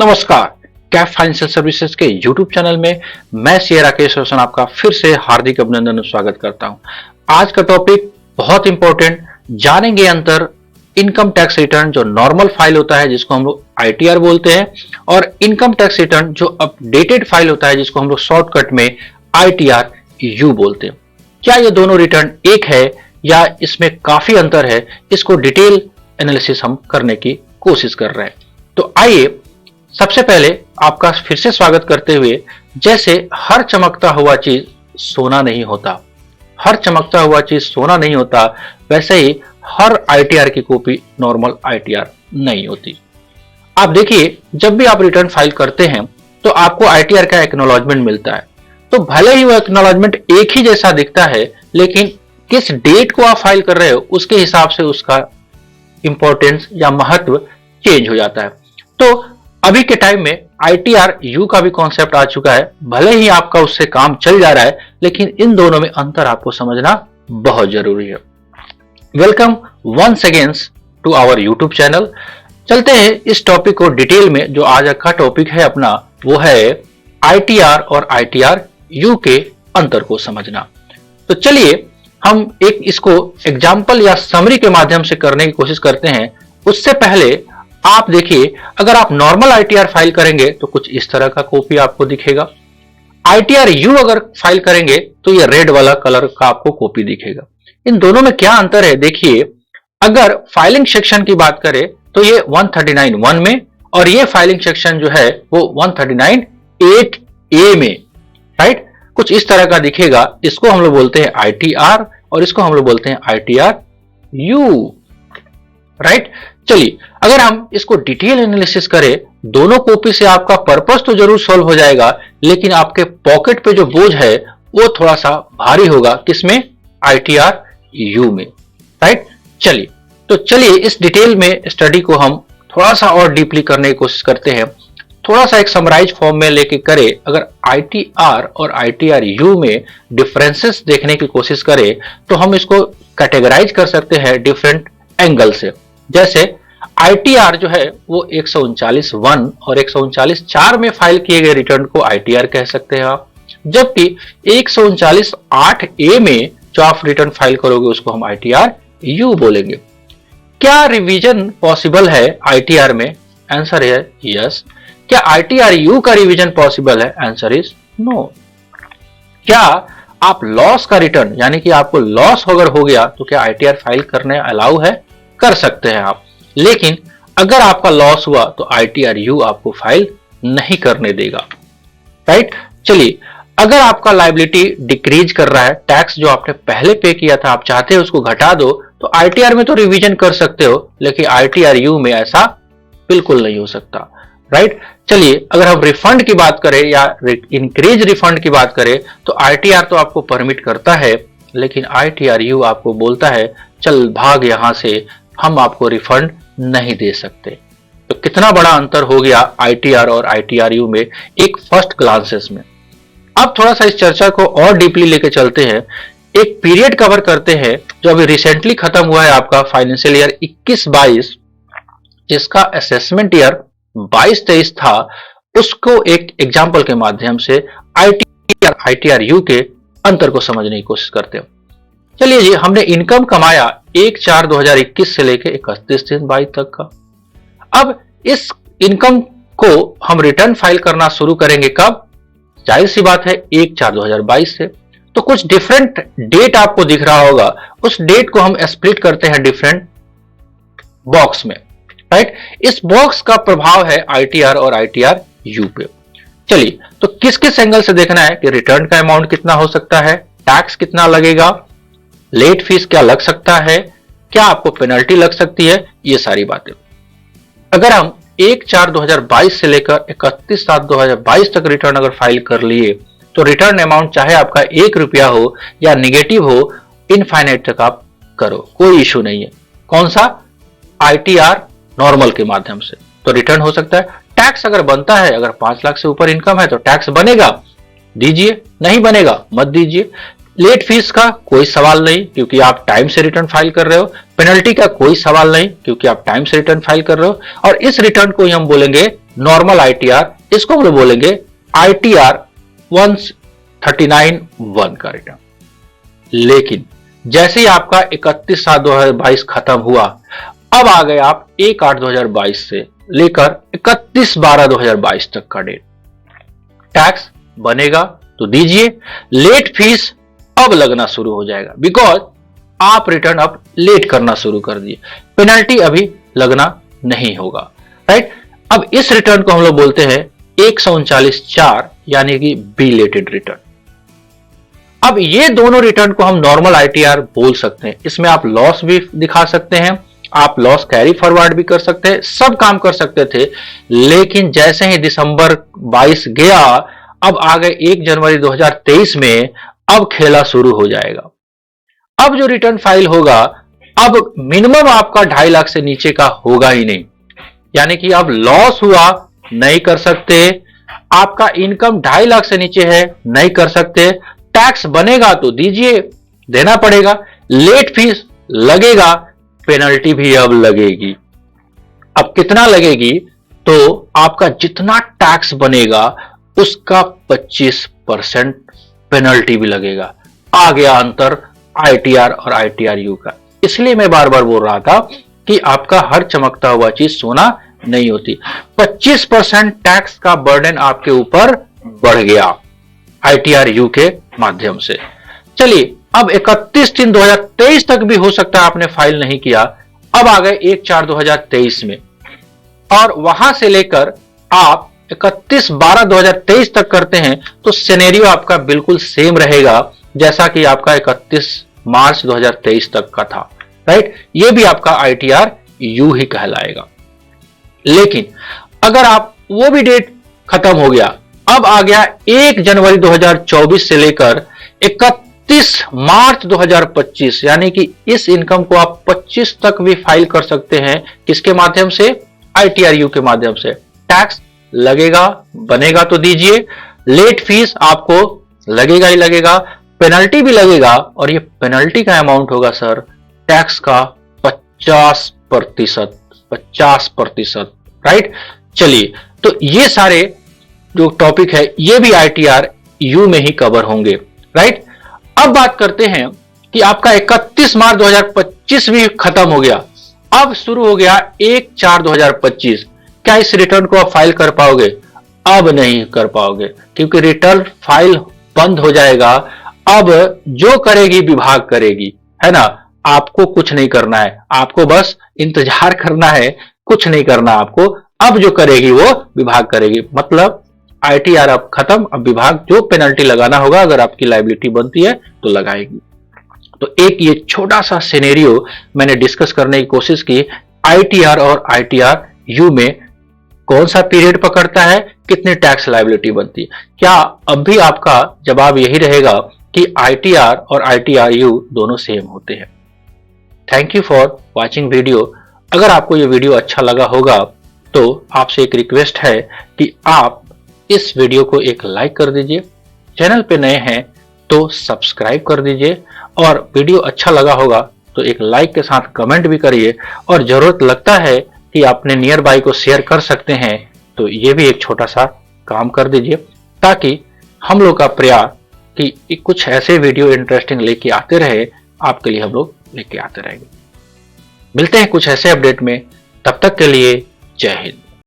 नमस्कार। Kaif financial services के YouTube channel में मैं सीए राकेश रोशन आपका फिर से हार्दिक अभिनंदन और स्वागत करता हूं। आज का टॉपिक बहुत इंपॉर्टेंट, जानेंगे अंतर इनकम टैक्स रिटर्न जो नॉर्मल फाइल होता है जिसको हम लोग आईटीआर बोलते हैं और इनकम टैक्स रिटर्न जो अपडेटेड फाइल होता है जिसको हम लोग शॉर्टकट में आईटीआर यू बोलते हैं। क्या ये दोनों रिटर्न एक है या इसमें काफी अंतर है, इसको डिटेल एनालिसिस हम करने की कोशिश कर रहे हैं। तो आइए सबसे पहले आपका फिर से स्वागत करते हुए, जैसे हर चमकता हुआ चीज सोना नहीं होता, हर चमकता हुआ चीज सोना नहीं होता, वैसे ही हर आईटीआर की कॉपी नॉर्मल आईटीआर नहीं होती। आप देखिए, जब भी आप रिटर्न फाइल करते हैं तो आपको आईटीआर का एक्नॉलेजमेंट मिलता है। तो भले ही वो एक्नॉलेजमेंट एक ही जैसा दिखता है, लेकिन किस डेट को आप फाइल कर रहे हो उसके हिसाब से उसका इंपॉर्टेंस या महत्व चेंज हो जाता है। तो अभी के टाइम में आईटीआर यू का भी कॉन्सेप्ट आ चुका है। भले ही आपका उससे काम चल जा रहा है, लेकिन इन दोनों में अंतर आपको समझना बहुत जरूरी है। Welcome once again to our YouTube channel. चलते हैं इस टॉपिक को डिटेल में। जो आज का टॉपिक है अपना, वो है आईटीआर और आईटीआर यू के अंतर को समझना। तो चलिए हम एक इसको एग्जाम्पल या समरी के माध्यम से करने की कोशिश करते हैं। उससे पहले आप देखिए, अगर आप नॉर्मल आईटीआर फाइल करेंगे तो कुछ इस तरह का कॉपी आपको दिखेगा। आईटीआर यू अगर फाइल करेंगे तो ये रेड वाला कलर का आपको कॉपी दिखेगा। इन दोनों में क्या अंतर है देखिए। अगर फाइलिंग सेक्शन की बात करें तो ये 139(1) में, और ये फाइलिंग सेक्शन जो है वो 139(8)A में, राइट। कुछ इस तरह का दिखेगा। इसको हम लोग बोलते हैं आईटीआर और इसको हम लोग बोलते हैं आईटीआर यू, राइट। चलिए, अगर हम इसको डिटेल एनालिसिस करें, दोनों कॉपी से आपका पर्पस तो जरूर सॉल्व हो जाएगा, लेकिन आपके पॉकेट पे जो बोझ है वो थोड़ा सा भारी होगा। किसमें? आईटीआर यू में, राइट। चलिए इस डिटेल में स्टडी को हम थोड़ा सा और डीपली करने की कोशिश करते हैं। थोड़ा सा एक समराइज फॉर्म में लेके करें, अगर आईटीआर और आईटीआर यू में डिफरेंसेस देखने की कोशिश करें तो हम इसको कैटेगराइज कर सकते हैं डिफरेंट एंगल से। जैसे आईटीआर जो है वो 139(1) और 139(4) में फाइल किए गए रिटर्न को आईटीआर कह सकते हैं आप, जबकि 139(8)A में जो आप रिटर्न फाइल करोगे उसको हम आईटीआर यू बोलेंगे। क्या रिवीजन पॉसिबल है आईटीआर में? आंसर है यस। क्या आईटीआर यू का रिवीजन पॉसिबल है? Answer is no. क्या आप लॉस का रिटर्न, यानी कि आपको लॉस अगर हो गया तो क्या आईटीआर फाइल करने अलाउ है? कर सकते हैं आप, लेकिन अगर आपका लॉस हुआ तो आईटीआर यू आपको फाइल नहीं करने देगा, राइट। चलिए, अगर आपका लायबिलिटी डिक्रीज कर रहा है, टैक्स जो आपने पहले पे किया था आप चाहते हो उसको घटा दो, तो आईटीआर में तो रिवीजन कर सकते हो, लेकिन आईटीआर यू में ऐसा बिल्कुल नहीं हो सकता, राइट। चलिए, अगर हम रिफंड की बात करें या इंक्रीज रिफंड की बात करें तो आईटीआर तो आपको परमिट करता है, लेकिन आईटीआर यू आपको बोलता है चल भाग यहां से, हम आपको रिफंड नहीं दे सकते। तो कितना बड़ा अंतर हो गया आईटीआर और आईटीआर यू में एक फर्स्ट ग्लांसेस में। अब थोड़ा सा इस चर्चा को और डीपली लेके चलते हैं, एक पीरियड कवर करते हैं जो अभी रिसेंटली खत्म हुआ है आपका फाइनेंशियल ईयर 21-22, जिसका असेसमेंट ईयर 22-23 था। उसको एक एग्जाम्पल के माध्यम से आईटीआर आईटीआर यू के अंतर को समझने की कोशिश करते हैं। चलिए जी, हमने इनकम कमाया 1/4/2021 से लेके 31/3/22 तक का। अब इस इनकम को हम रिटर्न फाइल करना शुरू करेंगे कब? जाहिर सी बात है 1/4/2022 से। तो कुछ डिफरेंट डेट आपको दिख रहा होगा, उस डेट को हम स्प्लिट करते हैं डिफरेंट बॉक्स में, राइट। इस बॉक्स का प्रभाव है आईटीआर और आईटीआर यू पे। चलिए, तो किस किस एंगल से देखना है कि रिटर्न का अमाउंट कितना हो सकता है, टैक्स कितना लगेगा, लेट फीस क्या लग सकता है, क्या आपको पेनल्टी लग सकती है, ये सारी बातें। अगर हम 1/4/2022 से लेकर 31/7/2022 तक रिटर्न अगर फाइल कर लिए तो रिटर्न अमाउंट चाहे आपका 1 रुपया हो या निगेटिव हो, इनफाइनाइट तक आप करो, कोई इशू नहीं है। कौन सा? आईटीआर नॉर्मल के माध्यम से तो रिटर्न हो सकता है। टैक्स अगर बनता है, अगर 5 लाख से ऊपर इनकम है तो टैक्स बनेगा, दीजिए, नहीं बनेगा मत दीजिए। लेट फीस का कोई सवाल नहीं क्योंकि आप टाइम से रिटर्न फाइल कर रहे हो। पेनल्टी का कोई सवाल नहीं क्योंकि आप टाइम से रिटर्न फाइल कर रहे हो। और इस रिटर्न को हम बोलेंगे नॉर्मल आईटीआर, इसको हम लोग बोलेंगे आईटीआर 139(1) का रिटर्न। लेकिन जैसे ही आपका 31/7/2022 खत्म हुआ, अब आ गए आप 1/8/2022 से लेकर 31/12/2022 तक का डेट। टैक्स बनेगा तो दीजिए, लेट फीस अब लगना शुरू हो जाएगा, बिकॉज आप रिटर्न अब लेट करना शुरू कर दिए, पेनल्टी अभी लगना नहीं होगा, राइट। अब इस रिटर्न को हम लोग बोलते हैं 139(4) यानी कि बिलेटेड रिटर्न। अब ये दोनों रिटर्न को हम नॉर्मल आईटीआर बोल सकते हैं। इसमें आप लॉस भी दिखा सकते हैं, आप लॉस कैरी फॉरवर्ड भी कर सकते हैं, सब काम कर सकते थे। लेकिन जैसे ही दिसंबर 22 गया, अब आ गए 1 जनवरी 2023 में, अब खेला शुरू हो जाएगा। अब जो रिटर्न फाइल होगा, अब मिनिमम आपका 2.5 लाख से नीचे का होगा ही नहीं, यानी कि अब लॉस हुआ नहीं कर सकते, आपका इनकम 2.5 लाख से नीचे है नहीं कर सकते, टैक्स बनेगा तो दीजिए, देना पड़ेगा, लेट फीस लगेगा, पेनल्टी भी अब लगेगी। अब कितना लगेगी? तो आपका जितना टैक्स बनेगा उसका 25% पेनल्टी भी लगेगा। आ गया अंतर आईटीआर और आईटीआरयू का। इसलिए मैं बार बार बोल रहा था कि आपका हर चमकता हुआ चीज सोना नहीं होती। 25% टैक्स का बर्डन आपके ऊपर बढ़ गया आईटीआरयू के माध्यम से। चलिए, अब 31/3/2023 तक भी हो सकता है आपने फाइल नहीं किया, अब आ गए 1/4/2023 में, और वहां से लेकर आप 31/12/2023 तक करते हैं तो सिनेरियो आपका बिल्कुल सेम रहेगा जैसा कि आपका 31 मार्च 2023 तक का था, राइट। ये भी आपका आईटीआर यू ही कहलाएगा। लेकिन अगर आप वो भी डेट खत्म हो गया, अब आ गया 1 जनवरी 2024 से लेकर 31 मार्च 2025, यानी कि इस इनकम को आप 25 तक भी फाइल कर सकते हैं। किसके माध्यम से? आईटीआरयू के माध्यम से। टैक्स लगेगा, बनेगा तो दीजिए, लेट फीस आपको लगेगा ही लगेगा, पेनल्टी भी लगेगा, और ये पेनल्टी का अमाउंट होगा सर टैक्स का 50%, राइट। चलिए, तो ये सारे जो टॉपिक है ये भी आईटीआर यू में ही कवर होंगे, राइट। अब बात करते हैं कि आपका 31 मार्च 2025 भी खत्म हो गया, अब शुरू हो गया 1/4/2025। क्या इस रिटर्न को आप फाइल कर पाओगे? अब नहीं कर पाओगे, क्योंकि रिटर्न फाइल बंद हो जाएगा। अब जो करेगी विभाग करेगी, है ना। आपको कुछ नहीं करना है, आपको बस इंतजार करना है, कुछ नहीं करना आपको। अब जो करेगी वो विभाग करेगी, मतलब आईटीआर अब खत्म। अब विभाग जो पेनल्टी लगाना होगा, अगर आपकी लायबिलिटी बनती है तो लगाएगी। तो एक ये छोटा सा सिनेरियो मैंने डिस्कस करने की कोशिश की, आईटीआर और आईटीआर यू में कौन सा पीरियड पकड़ता है, कितनी टैक्स लायबिलिटी बनती है। क्या अब भी आपका जवाब यही रहेगा कि आईटीआर और आईटीआरयू दोनों सेम होते हैं? Thank you for watching video. अगर आपको ये वीडियो अच्छा लगा होगा तो आपसे एक रिक्वेस्ट है कि आप इस वीडियो को एक लाइक कर दीजिए, चैनल पे नए हैं तो सब्सक्राइब कर दीजिए, और वीडियो अच्छा लगा होगा तो एक लाइक के साथ कमेंट भी करिए, और जरूरत लगता है कि अपने नियर बाई को शेयर कर सकते हैं तो ये भी एक छोटा सा काम कर दीजिए, ताकि हम लोग का प्रयास कि कुछ ऐसे वीडियो इंटरेस्टिंग लेके आते रहे, आपके लिए हम लोग लेके आते रहेंगे। मिलते हैं कुछ ऐसे अपडेट में, तब तक के लिए जय हिंद।